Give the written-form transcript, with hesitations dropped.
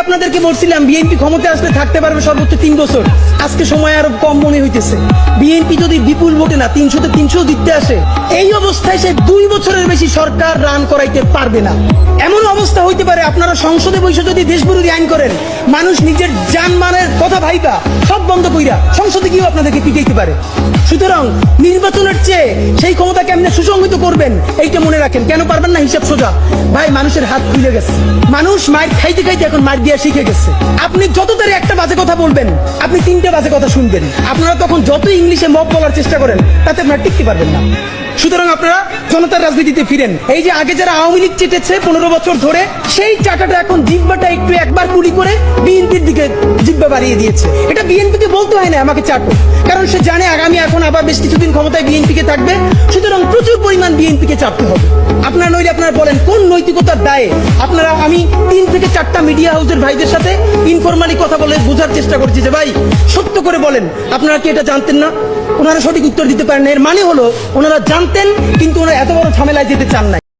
আপনাদেরকে বলছিলাম বিএনপি ক্ষমতায় আসলে থাকতে পারবে সর্বোচ্চ 3 বছর। আজকে সময় আরো কম মনে হইতেছে। বিএনপি যদি বিপুল ভোটে না 300-তে 300 জিততে আসে, এই অবস্থায় সে 2 বছরের বেশি সরকার রান করাইতে পারবে না। এমন অবস্থা হইতে পারে আপনারা সংসদে বসে যদি দেশ বিরোধী আইন করেন, মানুষ নিজের জানমালের কথা ভাইবা সব বন্ধ কইরা সংসদে গিয়েও আপনাদেরকে পিটাইতে পারে। সুতরাং নির্বাচনের চেয়ে সেই ক্ষমতা কেমনে সুসংহত করবেন এইটা মনে রাখেন। কেন পারবেন না? হিসাব সোজা ভাই, মানুষের হাত খুলে গেছে। মানুষ মাইর খাইতে খাইতে এখন মাইর দিয়া শিখে গেছে। আপনি যত তাড়াতাড়ি একটা বাজে কথা বলবেন, আপনি 3টে বাজে কথা শুনবেন। আপনারা তখন যত ইংলিশে মব বলার চেষ্টা করেন, তাতে আপনারা টিকতে পারবেন না। সুতরাং আপনারা জনতার রাজনীতিতে ফিরেন। এই যে আগে যারা আওয়ামী লীগ চেটেছে 15 বছর ধরে, সেই চাটাটা এখন জিব্বাটা একটু একবার কুলি করে বিএনপির দিকে জিব্বা বাড়িয়ে দিয়েছে। এটা বিএনপিকে বলতে হয় না আমাকে চাটো, কারণ সে জানে আগামী এখন আবার বেশ কিছুদিন ক্ষমতায় বিএনপিকে থাকবে। সুতরাং প্রচুর পরিমাণ বিএনপিকে চাপতে হবে। আপনারা নইলে আপনারা বলেন কোন নৈতিকতার দায়ে আপনারা, আমি 3 থেকে 4টা মিডিয়া হাউসের ভাইদের সাথে ইনফরমালি কথা বলে বোঝার চেষ্টা করছি যে ভাই সত্য করে বলেন আপনারা কি এটা জানতেন না? ওনারা সঠিক উত্তর দিতে পারেন না। এর মানে হলো ওনারা জানতেন, কিন্তু ওনারা এত বড় ঝামেলায় যেতে চান না।